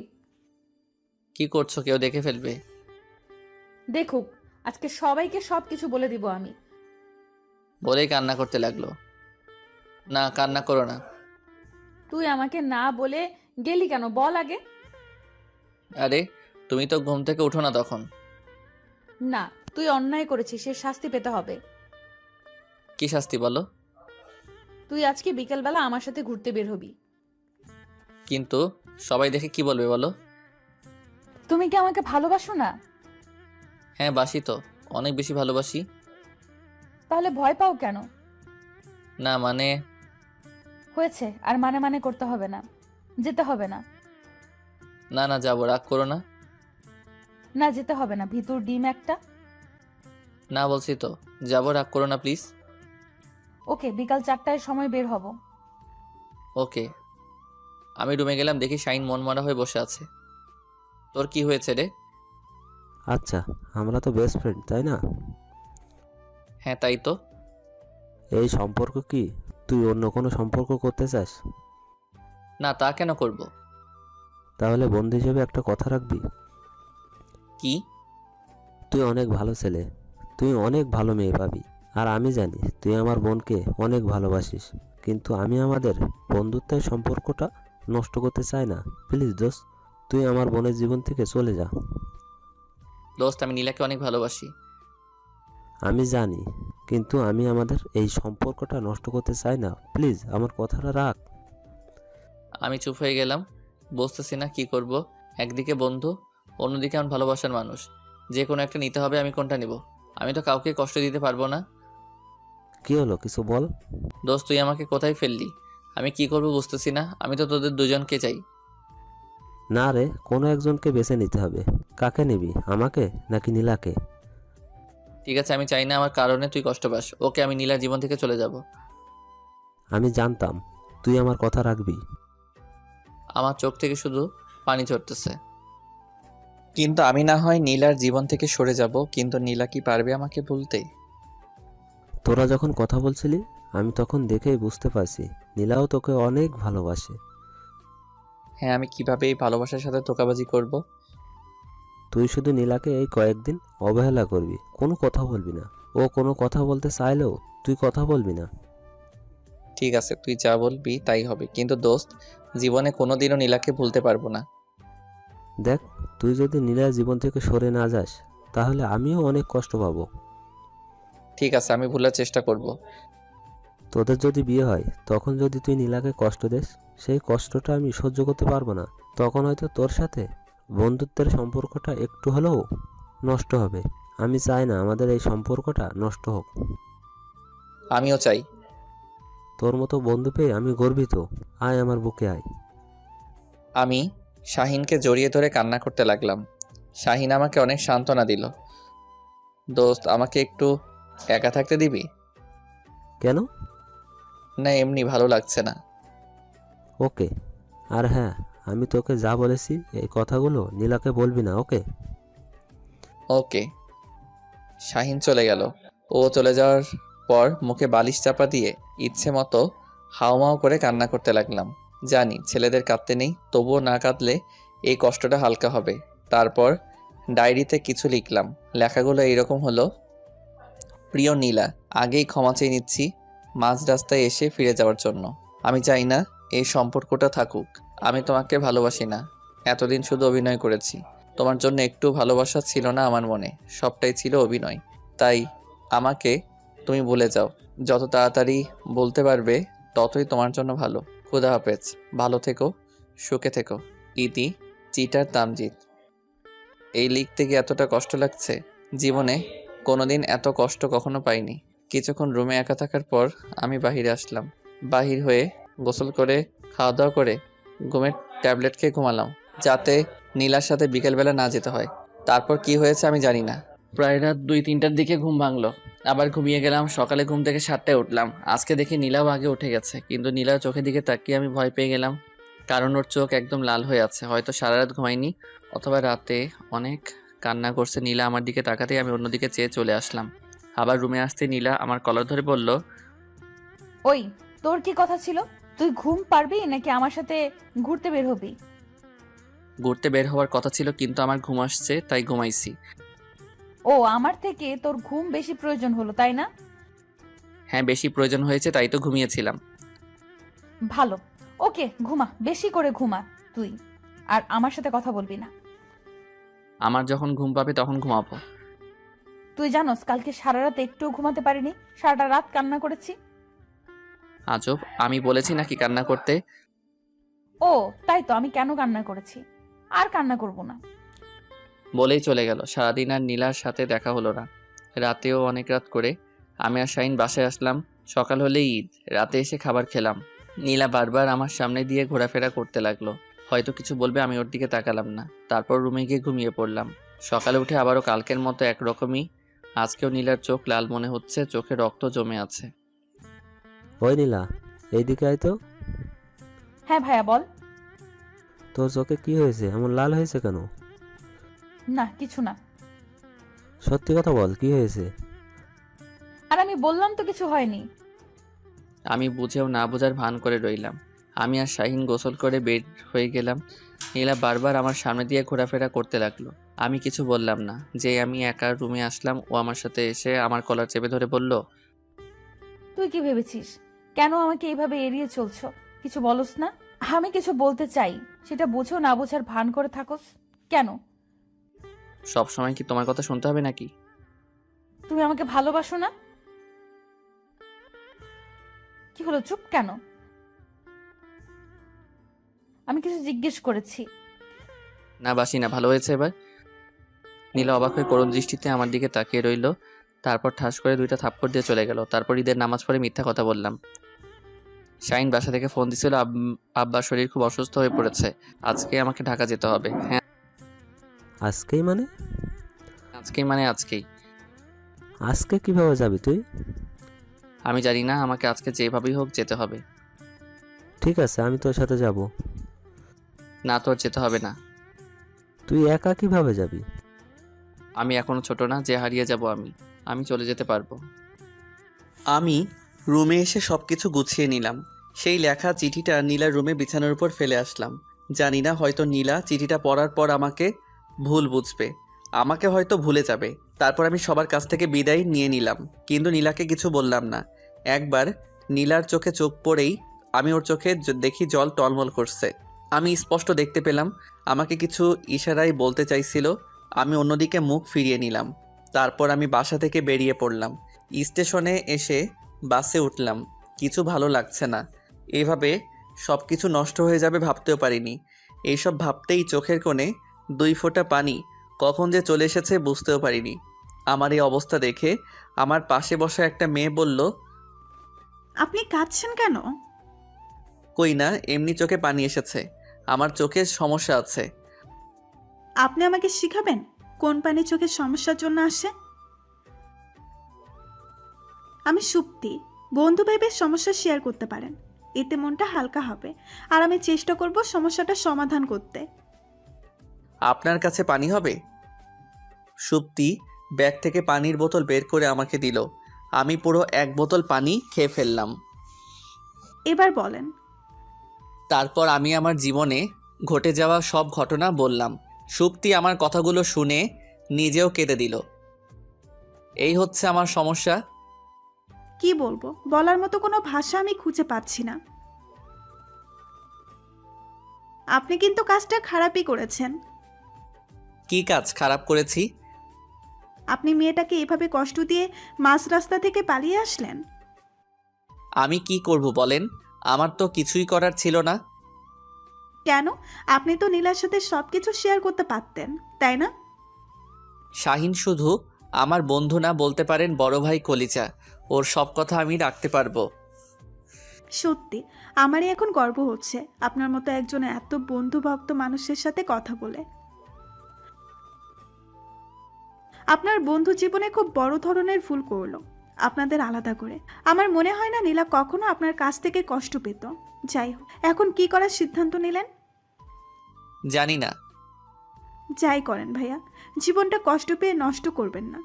কি করছো? কেউ দেখে ফেলবে। দেখুক, আজকে সবাইকে সব কিছু বলে দিব আমি। বলেই কান্না করতে লাগলো। না, কান্না করো না। তুই আমাকে না বলে গেলি কেন বল আগে। আরে তুমি তো ঘুম থেকে উঠো না তখন। না, তুই অন্যায় করেছিস, সে শাস্তি পেতে হবে। কি শাস্তি বলো? তুই আজকে বিকেলবেলা আমার সাথে ঘুরতে বের হবি। কিন্তু সবাই দেখে কি বলবে বলো? তুমি কি আমাকে ভালোবাসো না? হ্যাঁ বাসি তো, অনেক বেশি ভালোবাসি। তাহলে ভয় পাও কেন? না মানে। হয়েছে, আর মানে মানে করতে হবে না, যেতে হবে না। না না, যাবো, রাগ করো না। না, যেতে হবে না, ভিতর ডিম একটা। না বলছি তো, যাবো, রাগ করো না প্লিজ। ওকে, বিকাল 4টায় সময় বের হব। ওকে। আমি রুমে গেলাম, দেখি শাইন মনমরা হয়ে বসে আছে। তোর কি হয়েছে রে? আচ্ছা, আমরা তো বেস্ট ফ্রেন্ড, তাই না? হ্যাঁ তাই তো। এই সম্পর্ক কি তুই অন্য কোনো সম্পর্ক করতে চাস? না, তা কেন করব? তাহলে বন্ধু হিসেবে একটা কথা রাখবি। কি? তুই অনেক ভালো ছেলে, তুই অনেক ভালো মেয়ে পাবি। আর আমি জানি তুই আমার বোনকে অনেক ভালোবাসিস, কিন্তু আমি আমাদের বন্ধুত্বের সম্পর্কটা নষ্ট করতে চাই না। প্লিজ দোস্ত, তুই আমার বোনের জীবন থেকে চলে যা। দোস্ত, আমি নীলাকে অনেক ভালোবাসি। আমি জানি, কিন্তু আমি আমাদের এই সম্পর্কটা নষ্ট করতে চাই না। প্লিজ আমার কথাটা রাখ। আমি চুপ হয়ে গেলাম, বুঝতেছি না কি করব। একদিকে বন্ধু, অন্যদিকে আমার ভালোবাসার মানুষ। যে কোনো একটা নিতে হবে, আমি কোনটা নিব? আমি তো কাউকে কষ্ট দিতে পারবো না। কি হলো, কিছু বল। দোস্ত, তুই আমাকে কোথায় ফেললি? আমি কি করব বুঝতেছি না। আমি তো তোদের দুজনকে চাই। না রে, কোনো একজনকে বেছে নিতে হবে। কাকে নিবি, আমাকে নাকি নীলাকে? ঠিক আছে, আমি চাই না আমার কারণে তুই কষ্ট পাস। ওকে, আমি নীলার জীবন থেকে চলে যাব। আমি জানতাম তুই আমার কথা রাখবি। আমার চোখ থেকে শুধু পানি ঝরতেছে। কিন্তু আমি না হয় নীলার জীবন থেকে সরে যাব, কিন্তু নীলা কি পারবে আমাকে ভুলতে? তোরা যখন কথা বলছিলি আমি তখন দেখেই বুঝতে পারছি নীলাও তোকে অনেক ভালোবাসে। হ্যাঁ, আমি কিভাবে এই ভালোবাসার সাথে ধোঁকাবাজি করব? তুই শুধু নীলাকে এই কয়েকদিন অবহেলা করবি, কোনো কথা বলবি না। ও কোনো কথা বলতে চাইলেও তুই কথা বলবি না। ঠিক আছে, তুই যা বলবি তাই হবে, কিন্তু দোস্ত, জীবনে কোনোদিনও নীলাকে ভুলতে পারবো না। দেখ, তুই যদি নীলার জীবন থেকে সরে না যাস তাহলে আমিও অনেক কষ্ট পাবো। ঠিক আছে, আমি ভুলার চেষ্টা করব। তোদের যদি বিয়ে হয় তখন যদি তুই নীলাকে কষ্ট দিস, সেই কষ্টটা আমি সহ্য করতে পারবো না। তখন হয়তো তোর সাথে বন্ধুত্বের সম্পর্কটা একটু হলেও নষ্ট হবে। আমি চাই না আমাদের এই সম্পর্কটা নষ্ট হোক। আমিও চাই। তোর মতো বন্ধু পেয়ে আমি গর্বিত। আয় আমার বুকে আয়। আমি শাহিনকে জড়িয়ে ধরে কান্না করতে লাগলাম। শাহিন আমাকে অনেক সান্ত্বনা দিল। দোস্ত, আমাকে একটু একা থাকতে দিবি? কেন? না, এমনি ভালো লাগছে না। ওকে। আর হ্যাঁ, আমি তোকে যা বলেছি এই কথাগুলো নীলাকে বলবি না, ওকে? ওকে। শাহিন চলে গেল। ও চলে যাওয়ার পর মুখে বালিশ চাপা দিয়ে ইচ্ছে মতো হাউমাউ করে কান্না করতে লাগলাম। জানি ছেলেদের কাঁদতে নেই, তবুও না কাঁদলে এই কষ্টটা হালকা হবে। তারপর ডায়েরিতে কিছু লিখলাম। লেখাগুলো এইরকম হলো: প্রিয় নীলা, আগেই ক্ষমা চেয়ে নিচ্ছি মাঝ রাস্তায় এসে ফিরে যাওয়ার জন্য। আমি চাই না এই সম্পর্কটা থাকুক। আমি তোমাকে ভালোবাসি না। এতদিন শুধু অভিনয় করেছি। তোমার জন্য একটু ভালোবাসা ছিল না আমার মনে, সবটাই ছিল অভিনয়। তাই আমাকে তুমি ভুলে যাও। যত তাড়াতাড়ি বলতে পারবে ততই তোমার জন্য ভালো। খুদা হাফেজ। ভালো থেকো, সুখে থেকো। ইতি, চিটার তামজিৎ। এই লিখতে গিয়ে এতটা কষ্ট লাগছে, জীবনে কোনোদিন এত কষ্ট কখনো পাইনি। কিছুক্ষণ রুমে একা থাকার পর আমি বাহিরে আসলাম। বাহির হয়ে গোসল করে খাওয়া দাওয়া করে ঘুমের ট্যাবলেট খেয়ে ঘুমালাম, যাতে নীলার সাথে বিকেলবেলা না যেতে হয়। তারপর কি হয়েছে আমি জানি না। প্রায় রাত 2-3টার দিকে ঘুম ভাঙলো, আবার ঘুমিয়ে গেলাম। সকালে ঘুম থেকে 7টায় উঠলাম। আজকে দেখি নীলাও আগে উঠে গেছে, কিন্তু নীলার চোখের দিকে তাকিয়ে আমি ভয় পেয়ে গেলাম, কারণ ওর চোখ একদম লাল হয়ে আছে। হয়তো সারা রাত ঘুমায়নি, অথবা রাতে অনেক কান্না করছে। নীলা আমার দিকে তাকাতেই আমি অন্যদিকে চেয়ে চলে আসলাম। আবার রুমে আসতে নীলা আমার কলার ধরে বলল, ওই, তোর কি কথা ছিল? তুই ঘুম পারবি নাকি আমার সাথে ঘুরতে বের হবি? ঘুরতে বের হওয়ার কথা ছিল, কিন্তু আমার ঘুম আসছে তাই ঘুমাইছি। ও, আমার থেকে তোর ঘুম বেশি প্রয়োজন হলো, তাই না? হ্যাঁ, বেশি প্রয়োজন হয়েছে তাই তো ঘুমিয়েছিলাম। ভালো, ওকে, ঘুমা, বেশি করে ঘুমা তুই। আর আমার সাথে কথা বলবি না। আমার যখন ঘুম পাবে তখন ঘুমাবো। তুই জানোস কালকে সারা রাত একটুও ঘুমাতে পারিনি, সারাটা রাত কান্না করেছি। আজব, আমি বলেছি নাকি কান্না করতে? ও, তাই তো, আমি কেন কান্না করেছি? আর কান্না করব না। বলেই চলে গেল। সারাদিন আর নীলার সাথে দেখা হলো না। রাতেও অনেক রাত করে আমি আর শাহিন বাসায় আসলাম। সকাল হলেই ঈদ। রাতে এসে খাবার খেলাম। নীলা বারবার আমার সামনে দিয়ে ঘোরাফেরা করতে লাগলো, হয়তো কিছু বলবে, আমি ওর দিকে তাকালাম না। তারপর রুমে গিয়ে ঘুমিয়ে পড়লাম। সকালে উঠে আবারও কালকের মতো একরকমই। আজকেও নীলার চোখ লাল মনে হচ্ছে, চোখে রক্ত জমে আছে। ওই নীলা, এইদিকে আয় তো। হ্যাঁ ভাইয়া, বল। তোর চোখে কি হয়েছে, এমন লাল হয়েছে কেন? না, কিছু না। সত্যি কথা বল, কি হয়েছে? আর আমি বললাম তো কিছু হয়নি। আমি বুঝেও না বোঝার ভান করে রইলাম। আমি আর শাহিন গোসল করে বের হয়ে গেলাম। নীলা বারবার আমার সামনে দিয়ে ঘোরাফেরা করতে লাগলো। আমি কিছু বললাম না। যে আমি একা রুমে আসলাম, ও আমার সাথে এসে আমার কলার চেপে ধরে বলল, তুই কি ভেবেছিস কেন আমাকে এইভাবে এড়িয়ে চলছো? কিছু বলস না? আমি কিছু বলতে চাই, সেটা বুঝেও না বোঝার ভান করে থাকোস কেন? সব সময় কি তোমার কথা শুনতে হবে নাকি? তুমি আমাকে ভালোবাসো না? কি হলো, চুপ কেন? আমি কিছু জিজ্ঞেস করেছি। না, বাসি না। ভালো হয়েছে এবার? নীলা অবাক হয়ে করুণ দৃষ্টিতে আমার দিকে তাকিয়ে রইল। তারপর ঠাস করে 2টা থাপ্পড় দিয়ে চলে গেল। তারপর ঈদের নামাজ পড়ে মিথ্যা কথা বললাম। শাহিন বাসা থেকে ফোন দিছিল, আব্বার শরীর খুব অসুস্থ হয়ে পড়েছে, আজকে আমাকে ঢাকা যেতে হবে। হ্যাঁ, আজকেই মানে? আজকেই মানে আজকেই। আজকে কিভাবে যাবি তুই? আমি জানি না, আমাকে আজকে যেভাবেই হোক যেতে হবে। ঠিক আছে, আমি তোর সাথে যাব। না, তোর যেতে হবে না। তুই একা কিভাবে যাবি? আমি এখনো ছোট না যে হারিয়ে যাব। আমি চলে যেতে পারবো। আমি রুমে এসে সব কিছু গুছিয়ে নিলাম। সেই লেখা চিঠিটা নীলার রুমে বিছানার উপর ফেলে আসলাম। জানি না, হয়তো নীলা চিঠিটা পড়ার পর আমাকে ভুল বুঝবে, আমাকে হয়তো ভুলে যাবে। তারপর আমি সবার কাছ থেকে বিদায় নিয়ে নিলাম, কিন্তু নীলাকে কিছু বললাম না। একবার নীলার চোখে চোখ পড়েই আমি ওর চোখে দেখি জল টলমল করছে। আমি স্পষ্ট দেখতে পেলাম আমাকে কিছু ইশারায় বলতে চাইছিল। আমি অন্যদিকে মুখ ফিরিয়ে নিলাম। তারপর আমি বাসা থেকে বেরিয়ে পড়লাম। স্টেশনে এসে বাসে উঠলাম। কিছু ভালো লাগছে না। এভাবে সব কিছু নষ্ট হয়ে যাবে ভাবতেও পারিনি। এইসব ভাবতেই চোখের কোণে 2 ফোঁটা পানি কখন যে চলে এসেছে বুঝতেও পারিনি। আমার এই অবস্থা দেখে আমার পাশে বসা একটা মেয়ে বলল, আপনি কাঁদছেন কেন? কই না, এমনি চোখে পানি এসেছে। আমার চোখের সমস্যা আছে। আপনি আমাকে শিখাবেন কোন পানি চোখের সমস্যার জন্য আসে? আমি সুপ্তি, বন্ধু ভেবে সমস্যা শেয়ার করতে পারেন, এতে মনটা হালকা হবে। আর আমি চেষ্টা করব সমস্যাটা সমাধান করতে। আপনার কাছে পানি হবে? সুপ্তি ব্যাগ থেকে পানির বোতল বের করে আমাকে দিল। আমি পুরো 1 বোতল পানি খেয়ে ফেললাম। এবার বলেন। তারপর আমি আমার জীবনে ঘটে যাওয়া সব ঘটনা বললাম। সুপ্তি আমার কথাগুলো শুনে নিজেও কেঁদে দিল। এই হচ্ছে আমার সমস্যা। কি বলবো, বলার মতো কোনো ভাষা আমি খুঁজে পাচ্ছি না। আপনি কিন্তু কাজটা খারাপই করেছেন। কি কাজ খারাপ করেছি? আপনি মেয়েটাকে এভাবে কষ্ট দিয়ে মাঝ রাস্তা থেকে পালিয়ে আসলেন। আমি কি করব বলেন? আমার তো কিছুই করার ছিল না। কেন? আপনি তো নীলার সাথে সবকিছু শেয়ার করতে পারতেন, তাই না? শাহিন শুধু আমার বন্ধু না, বলতে পারেন বড় ভাই কলিজা। ওর সব কথা আমি রাখতে পারবো। সত্যি আমারই এখন গর্ব হচ্ছে আপনার মতো একজন এত বন্ধুভক্ত মানুষের সাথে কথা বলে। আপনার বন্ধু জীবনে খুব বড় ধরনের ভুল করলো আপনাদের আলাদা করে। আমার মনে হয় না নীলা কখনো আপনার কাছ থেকে কষ্ট পেত। যাই হোক, এখন কি করার সিদ্ধান্ত নিলেন? জানি না। যাই করেন ভাইয়া, জীবনটা কষ্ট পেয়ে নষ্ট করবেন না।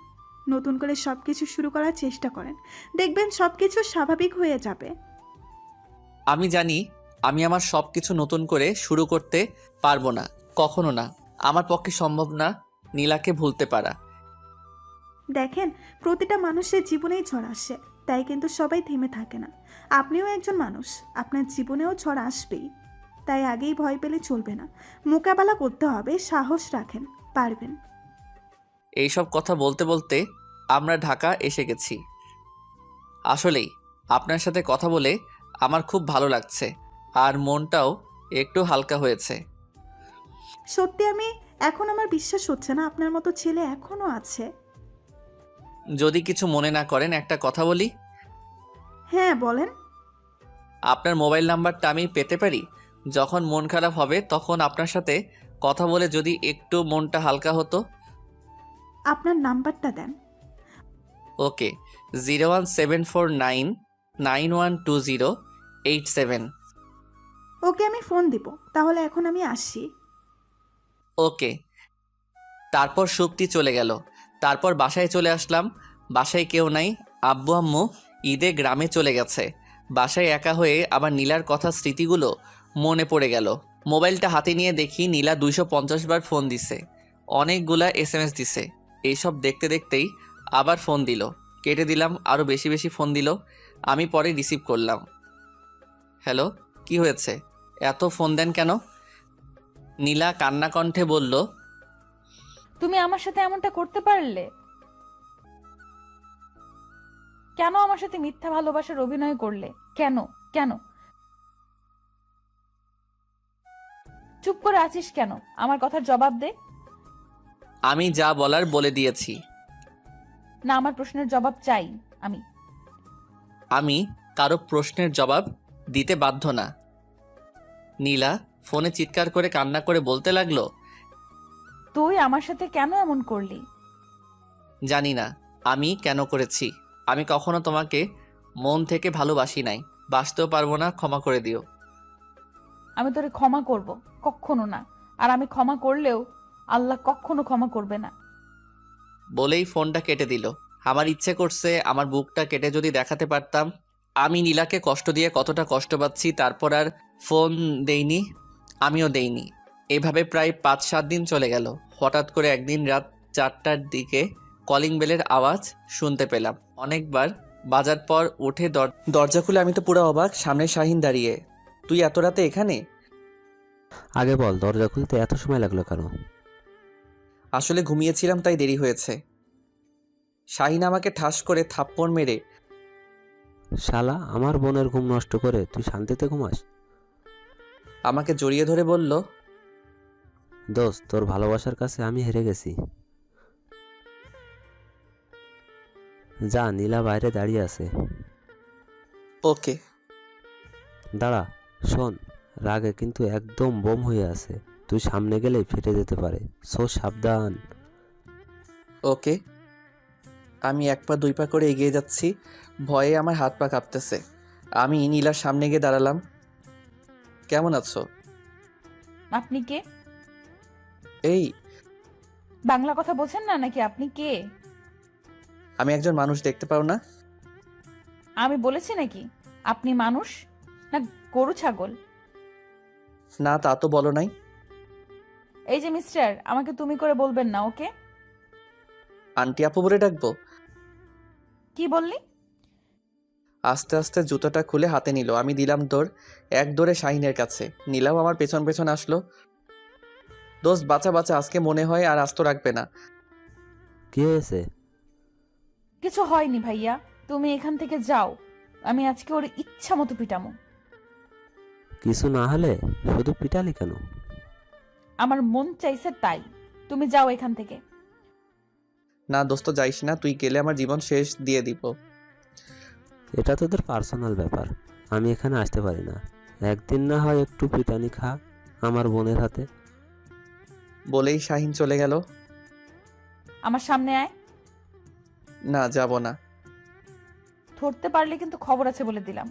নতুন করে সবকিছু শুরু করার চেষ্টা করেন, দেখবেন সবকিছু স্বাভাবিক হয়ে যাবে। আমি জানি আমি আমার সব কিছু নতুন করে শুরু করতে পারবো না, কখনো না। আমার পক্ষে সম্ভব না নীলাকে ভুলতে পারা। দেখেন, প্রতিটা মানুষের জীবনেই ঝড় আসে, তাই কিন্তু সবাই থেমে থাকে না। আপনিও একজন মানুষ, আপনার জীবনেও ঝড় আসবেই। তাই আগেই ভয় পেলে চলবে না, মোকাবেলা করতে হবে। সাহস রাখেন, পারবেন। এইসব কথা বলতে বলতে আমরা ঢাকা এসে গেছি। আসলেই আপনার সাথে কথা বলে আমার খুব ভালো লাগছে, আর মনটাও একটু হালকা হয়েছে। সত্যি আমি এখন আমার বিশ্বাস হচ্ছে না আপনার মতো ছেলে এখনো আছে। যদি কিছু মনে না করেন একটা কথা বলি। হ্যাঁ বলেন। আপনার মোবাইল নাম্বারটা আমি পেতে পারি? যখন মন খারাপ হবে তখন আপনার সাথে কথা বলে যদি একটু মনটা হালকা হতো। আপনার নাম্বারটা দেন। ওকে, 01749912087। ওকে, আমি ফোন দিব। তাহলে এখন আমি আসি। ওকে। তারপর সুপ্তি চলে গেল। তারপর বাসায় চলে আসলাম। বাসায় কেউ নাই। আব্বু আম্মু ঈদে গ্রামে চলে গেছে। বাসায় একা হয়ে আবার নীলার কথা স্মৃতিগুলো মনে পড়ে গেল। মোবাইলটা হাতে নিয়ে দেখি নীলা 250 বার ফোন দিছে, অনেকগুলা SMS দিছে। এইসব দেখতে দেখতেই আবার ফোন দিল, কেটে দিলাম। আরও বেশি বেশি ফোন দিল, আমি পরে রিসিভ করলাম। হ্যালো, কি হয়েছে? এত ফোন দেন কেন? নীলা কান্না কণ্ঠে বলল, তুমি আমার সাথে এমনটা করতে পারলে? কেন আমার সাথে মিথ্যা ভালোবাসার অভিনয় করলে? কেন কেন? চুপ করে আছিস কেন? আমার কথার জবাব দে। আমি যা বলার বলে দিয়েছি। না, আমার প্রশ্নের জবাব চাই আমি। আমি কারো প্রশ্নের জবাব দিতে বাধ্য না। নীলা ফোনে চিৎকার করে কান্না করে বলতে লাগলো, তুই আমার সাথে কেন এমন করলি? জানি না আমি কেন করেছি। আমি কখনো তোমাকে মন থেকে ভালোবাসি নাই, বাসতেও পারবো না, ক্ষমা করে দিও। আমি তোরে ক্ষমা করব? কখনো না। আর আমি ক্ষমা করলেও আল্লাহ কখনো ক্ষমা করবে না। বলেই ফোনটা কেটে দিল। আমার ইচ্ছে করছে আমার বুকটা কেটে যদি দেখাতে পারতাম আমি নীলাকে কষ্ট দিয়ে কতটা কষ্ট পাচ্ছি। তারপর আর ফোন দেইনি, আমিও দেইনি। এভাবে প্রায় 5-7 দিন চলে গেল। হঠাৎ করে একদিন রাত 4টার দিকে কলিং বেলের আওয়াজ শুনতে পেলাম। অনেকবার বাজার পর উঠে দরজা খুলে আমি তো পুরো অবাক, সামনে শাহিন দাঁড়িয়ে। তুই এত রাতে এখানে? আগে বল, দরজা খুলতে এত সময় লাগলো কেন? আসলে ঘুমিয়েছিলাম তাই দেরি হয়েছে। শাহিন আমাকে ঠাস করে থাপ্পড় মেরে, শালা, আমার বোনের ঘুম নষ্ট করে তুই শান্তিতে ঘুমাস? আমাকে জড়িয়ে ধরে বলল, দোস্ত, তোর ভালোবাসার কাছে আমি হেরে গেছি। যা, নীলা বাইরে দাঁড়িয়ে আছে। ওকে। দাঁড়া, শোন, রাগে কিন্তু একদম বোম হয়ে আছে। তুই সামনে গেলেই ফেটে যেতে পারে, সো সাবধান। ওকে। আমি 1 পা 2 পা করে এগিয়ে যাচ্ছি, ভয়ে আমার হাত পা কাঁপতেছে। আমি নীলার সামনে গিয়ে দাঁড়ালাম। কেমন আছো? আপনি কে? এই, বাংলা কথা বোঝেন না নাকি? আপনি কে? আমি একজন মানুষ, দেখতে পাও না? আমি বলেছি নাকি আপনি মানুষ না গরু ছাগল? না, তা তো বলো নাই। এই যে মিস্টার, আমাকে তুমি করে বলবেন না, ওকে? আন্টি আপু বলে ডাকবো? কি বললি? আস্তে আস্তে জুতোটা খুলে হাতে নিল। আমি দিলাম দৌড়, এক দৌড়ে শাহিনের কাছে। নীলাও আমার পেছন পেছন আসলো। দোস্ত বাঁচা বাঁচা, আজকে মনে হয় আর আস্ত রাখবে না। কি হয়েছে? কিছু হয়নি ভাইয়া, তুমি এখান থেকে যাও। আমি আজকে ওর ইচ্ছা মতো পিটামো। কিছু না হলে শুধু পিটালি কেন? আমার মন চাইছে তাই। তুমি যাও এখান থেকে। না দোস্ত, যাইস না, তুই গেলে আমার জীবন শেষ দিয়ে দিব। এটা তোদের পার্সোনাল ব্যাপার, আমি এখানে আসতে পারি না। একদিন না হয় একটু পিটানি খা আমার বোনের হাতে। বলেই শাহিন চলে গেল। আমার সামনে আয়। না, যাব না। ধরতে পারলে কিন্তু খবর আছে বলে দিলাম।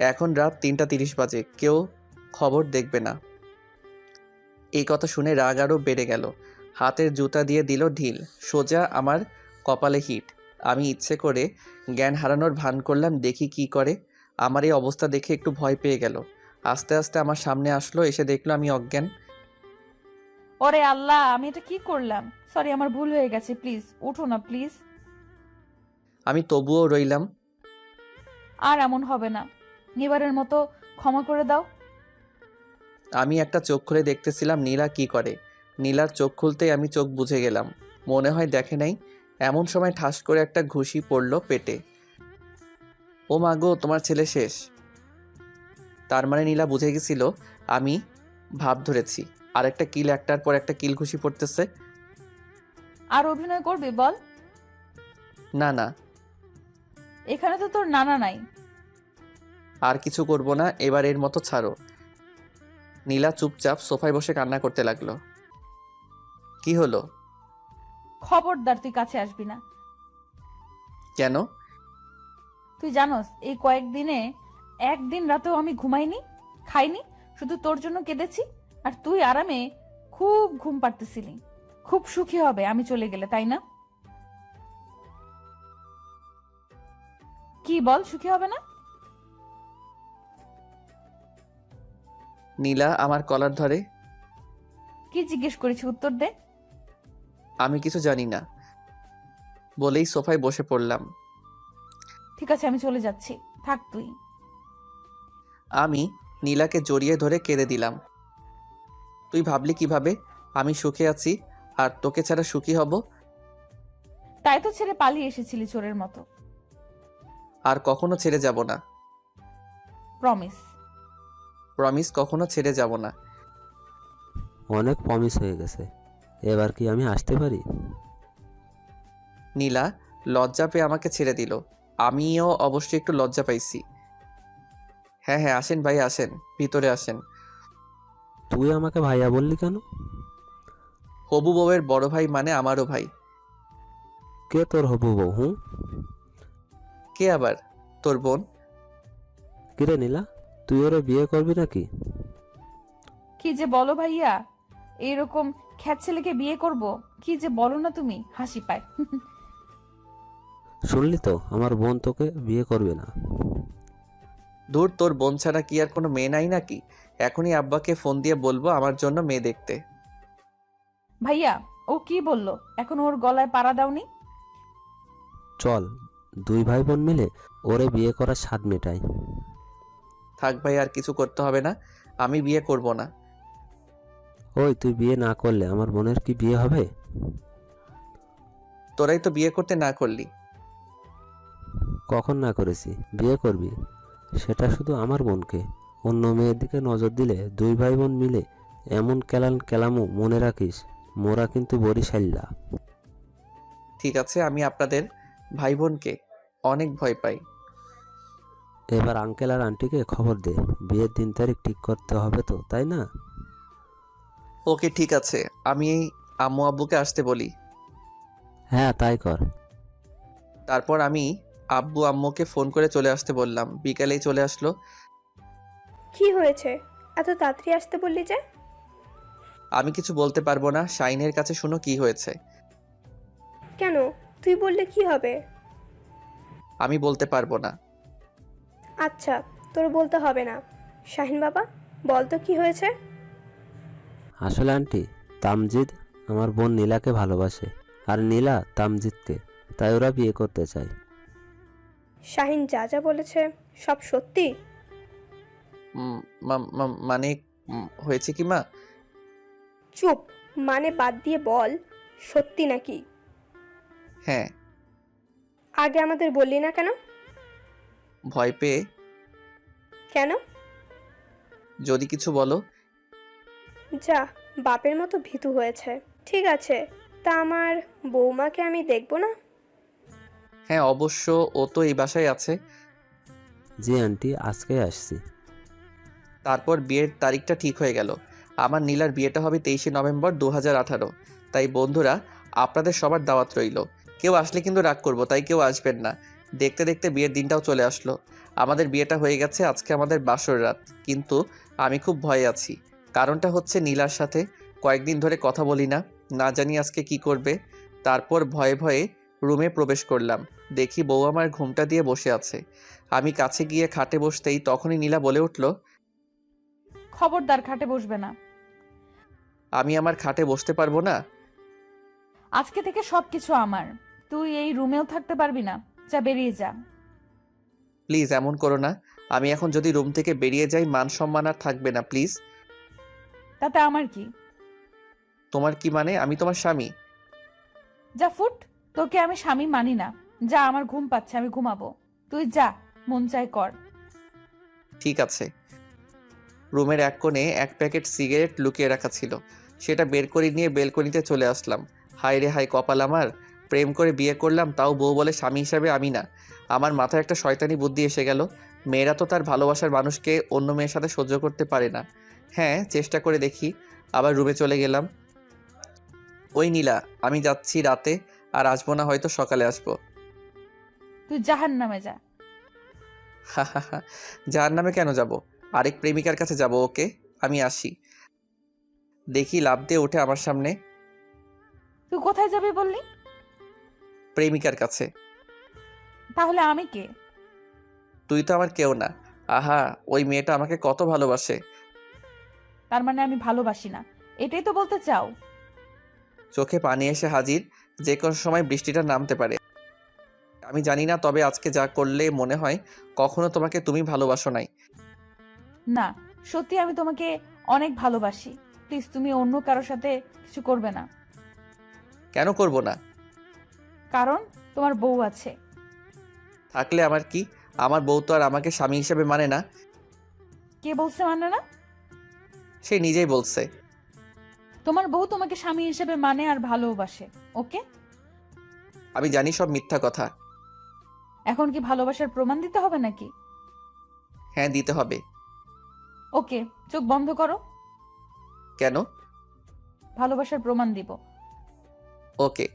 এখন রাত 3:30 বাজে, কেউ খবর দেখবে না। এই কথা শুনে রাগ আরও বেড়ে গেল। হাতের জুতা দিয়ে দিল ঢিল, সোজা আমার কপালে হিট। আমি ইচ্ছে করে জ্ঞান হারানোর ভান করলাম, দেখি কি করে। আমার এই অবস্থা দেখে একটু ভয় পেয়ে গেল। আস্তে আস্তে আমার সামনে আসলো, এসে দেখলো আমি অজ্ঞান। ওরে আল্লাহ, আমি এটা কি করলাম? সরি, আমার ভুল হয়ে গেছে, প্লিজ উঠো না প্লিজ। আমি তবুও রইলাম। আর এমন হবে না, এবারের মতো ক্ষমা করে দাও। আমি একটা চোখ খুলে দেখতেছিলাম নীলা কি করে। নীলার চোখ খুলতেই আমি চোখ বুজে গেলাম, মনে হয় দেখে নাই। এমন সময় ঠাস করে একটা ঘুষি পড়লো পেটে। ও মা গো, তোমার ছেলে শেষ। তার মানে নীলা বুঝে গেছিল আমি ভাব ধরেছি। আর একটা কিল, একটার পর একটা কিল ঘুষি পড়তেছে। আর অভিনয় করবি বল? না না, এখানে তো তোর নানা নাই। আর কিছু করব না, এবার এর মতো ছাড়ো। নীলা চুপচাপ সোফায় বসে কান্না করতে লাগলো। কি হলো? খবরদার তুই কাছে আসবি না। কেন? তুই জানোস এই কয়েকদিনে একদিন রাতেও আমি ঘুমাইনি, খাইনি, শুধু তোর জন্য কেঁদেছি। আর তুই আরামে খুব ঘুম পাড়তেছিলি। খুব সুখী হবে আমি চলে গেলে, তাই না? কি বল, সুখী হবে না? নীলা আমার কলার ধরে। কি জিজ্ঞেস করেছি, উত্তর দে। আমি কিছু জানি না বলেই সোফায় বসে পড়লাম। ঠিক আছে, আমি চলে যাচ্ছি, থাক তুই। আমি নীলাকে জড়িয়ে ধরে কেঁদে দিলাম। তুই ভাবলি কিভাবে আমি সুখে আছি আর তোকে ছাড়া সুখী হব? তাই তো ছেড়ে পালিয়ে এসেছিলি চোরের মতো। আর কখনো ছেড়ে যাব না। প্রমিস। প্রমিস, কখনো ছেড়ে যাব না। অনেক প্রমিস হয়ে গেছে, এবার কি আমি আসতে পারি? নীলা লজ্জা পেয়ে আমাকে ছেড়ে দিল। আমিও অবশ্যই একটু লজ্জা পাইছি। হ্যাঁ হ্যাঁ, আসেন ভাই, আসেন, ভিতরে আসেন। তুই আমাকে ভাইয়া বললি কেন? হবু বউয়ের বড় ভাই মানে আমারও ভাই। কে তোর হবু বউ? হুঁ? কে আবার? তোর বোন। কিরে নীলা, তুই ওরে বিয়ে করবি নাকি? কি যে বলো ভাইয়া, এরকম খ্যাত ছেলেকে বিয়ে করব? কি যে বলো না তুমি, হাসি পায়। শুনলি তো, আমার বোন তোকে বিয়ে করবে না। দূর, তোর বোন ছাড়া কি আর কোনো মেয়ে নাই নাকি? এখনই আব্বাকে ফোন দিয়ে বলবো আমার জন্য মেয়ে দেখতে। ভাইয়া, ও কি বললো? এখন ওর গলায় পাড়া দাওনি? চল, দুই ভাই বোন মিলে ওরে বিয়ে করার স্বাদ মেটাই। থাক ভাই, আর কিছু করতে হবে না, আমি বিয়ে করব না। ওই, তুই বিয়ে না করলে আমার বোনের কি বিয়ে হবে? তোরাই তো বিয়ে করতে না করলি। কখন না করেছি? বিয়ে করবি, সেটা শুধু আমার বোনকে। অন্য মেয়ের দিকে নজর দিলে দুই ভাই বোন মিলে এমন কেলামু, মনে রাখিস, মোরা কিন্তু বরিশাল্লা। ঠিক আছে, আমি আপনাদের ভাই বোনকে অনেক ভয় পাই। এবার আঙ্কেল আর আন্টিকে খবর দে, বিয়ের দিন তারিখ ঠিক করতে হবে তো, তাই না? ওকে ঠিক আছে, আমি আম্মু আব্বুকে আসতে বলি। হ্যাঁ, তাই কর। তারপর আমি আব্বু আম্মুকে ফোন করে চলে আসতে বললাম। বিকালেই চলে আসলো। কি হয়েছে, এত তাড়াতাড়ি আসতে বললি যে? আমি কিছু বলতে পারবো না, শাইনের কাছে শুনো কি হয়েছে। কেন, তুই বললে কি হবে? আমি বলতে পারবো না। আচ্ছা, তোর বলতে হবে না। শাহিন বাবা, বল তো কি হয়েছে? আসলে আন্টি, তামজিদ আমার বোন নীলাকে ভালোবাসে, আর নীলা তামজিদকে, তাই ওরা বিয়ে করতে চায়। শাহিন যা যা বলেছে সব সত্যি? মানে হয়েছে কি মা? চুপ, মানে বাদ দিয়ে বল, সত্যি নাকি? হ্যাঁ। আগে আমাদের বললি না কেন? ভয় পেয়ে। কেন? যদি কিছু বলো। যা, বাপের মতো ভীতু হয়েছে। ঠিক আছে, তা আমার বৌমাকে আমি দেখব না? হ্যাঁ অবশ্য, ও তো এই বাসায় আছে। জি আন্টি, আজকে আসছি। তারপর বিয়ের তারিখটা ঠিক হয়ে গেল। আমার নীলার বিয়েটা হবে 23শে নভেম্বর 2018। তাই বন্ধুরা, আপনাদের সবার দাওয়াত রইল। কেউ আসলে কিন্তু রাগ করব, তাই কেউ আসবেন না। দেখতে দেখতে বিয়ের দিনটাও চলে আসলো। আমাদের বিয়েটা হয়ে গেছে, আজকে আমাদের বাসর রাত। কিন্তু আমি খুব ভয়ে আছি। কারণটা হচ্ছে নীলার সাথে কয়েকদিন ধরে কথা বলি না, না জানি আজকে কি করবে। তারপর ভয়ে ভয়ে রুমে প্রবেশ করলাম। দেখি বউ আমার ঘুমটা দিয়ে বসে আছে। আমি কাছে গিয়ে খাটে বসতেই তখনই নীলা বলে উঠল, খবরদার খাটে বসবে না। আমি আমার খাটে বসতে পারবো না? আজকে থেকে সবকিছু আমার। তুই এই রুমেও থাকতে পারবি না। যা, বেরিয়ে যা। প্লিজ এমন করো না। আমি এখন যদি রুম থেকে বেরিয়ে যাই, মান সম্মান আর থাকবে না। প্লিজ। তাতে আমার কি? তোমার কি মানে? আমি তোমার স্বামী। যা ফুট। তোকে আমি স্বামী মানি না। যা, আমার ঘুম পাচ্ছে, আমি ঘুমাবো। তুই যা, মন চাই কর। ঠিক আছে। রুমের এক কোণে এক প্যাকেট সিগারেট লুকিয়ে রাখা ছিল, সেটা বের করে নিয়ে বেলকনিতে চলে আসলাম। হায় রে হায় কপাল আমার, প্রেম করে বিয়ে করলাম, তাও বউ বলে স্বামী হিসাবে আমি না। আমার মাথায় একটা শয়তানি বুদ্ধি এসে গেল। মেয়েরা তো তার ভালোবাসার মানুষকে অন্য মেয়ের সাথে সহ্য করতে পারে না। হ্যাঁ, চেষ্টা করে দেখি। আবার রুমে চলে গেলাম। ওই নীলা, আমি যাচ্ছি রাতে, আর আসবো না, হয়তো সকালে আসবো। তুই জাহান্নামে যা। যার নামে কেন যাব? আরেক প্রেমিকার কাছে যাব। ওকে, আমি আসি। দেখি লাফ দিয়ে ওঠে আমার সামনে। তুই কোথায় যাবি বললি? প্রেমিকার কাছে। তাহলে আমি কে? তুই তো আমার কেউ না। আহা, ওই মেয়েটা আমাকে কত ভালোবাসে। তার মানে আমি ভালোবাসি না, এটাই তো বলতে চাও? চোখে পানি এসে হাজির। যে কোনো সময় বৃষ্টিটা নামতে পারে। আমি জানি না, তবে আজকে যা করলে মনে হয় কখনো তোমাকে তুমি ভালোবাসো নাই। না, সত্যি আমি তোমাকে অনেক ভালোবাসি। প্লিজ, তুমি অন্য কারোর সাথে কিছু করবে না। কেন করব না? কারণ তোমার বউ আছে। থাকলে আমার কি? আমার বউ তো আর আমাকে স্বামী হিসেবে মানে না। কে বলছে মানে না? সে নিজেই বলছে। তোমার বউ তোমাকে স্বামী হিসেবে মানে আর ভালোবাসে। ওকে? আমি জানি সব মিথ্যা কথা। এখন কি ভালোবাসার প্রমাণ দিতে হবে নাকি? হ্যাঁ, দিতে হবে। ওকে, চোখ বন্ধ করো। কেন? ভালোবাসার প্রমাণ দিব। ওকে।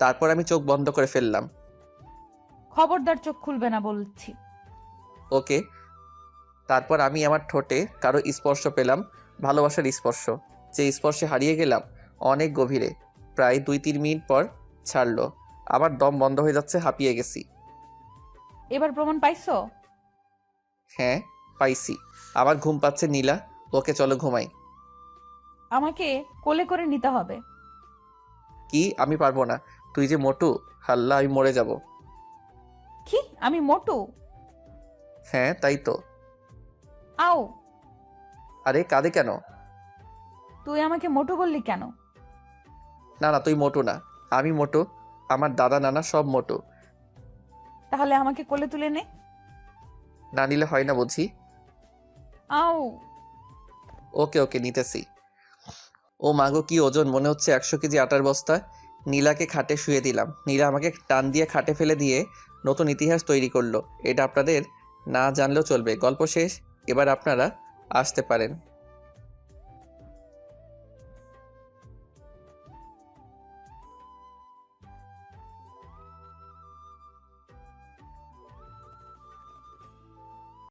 তারপর আমি চোখ বন্ধ করে ফেললাম। খবরদার চোখ খুলবে না বলছি। ওকে। তারপর আমি আমার ঠোঁটে কারো স্পর্শ পেলাম, ভালোবাসার স্পর্শ। যে স্পর্শে হারিয়ে গেলাম অনেক গভীরে। প্রায় 2-3 মিনিট পর ছাড়লো। আমার দম বন্ধ হয়ে যাচ্ছে, হাঁপিয়ে গেছি। এবার প্রমাণ পাইছো? হ্যাঁ, পাইছি। আমার ঘুম পাচ্ছে নীলা। ওকে, চলো ঘুমাই। আমাকে কোলে করে নিতে হবে। কি? আমি পারবো না। তুই যে মোটু, হাল্লা, আমি মরে যাব। কি? আমি মোটু? হ্যাঁ, তাই তো। আও! আরে কাঁদে কেন? তুই আমাকে মোটু বললি কেন? না না, তুই মোটু না, আমি মোটু। আমার দাদা নানা সব মোটু। তাহলে আমাকে কোলে তুলে নে। না নিলে হয় না বুঝি? আও! ওকে ওকে, নিতেছি। ও মাগো, কি ওজন! মনে হচ্ছে 100 কেজি আটার বস্তা। নীলাকে খাটে শুয়ে দিলাম। নীলা আমাকে টান দিয়ে খাটে ফেলে দিয়ে নতুন ইতিহাস তৈরি করলো। এটা আপনাদের না জানলেও চলবে। গল্প শেষ। এবার আপনারা আসতে পারেন।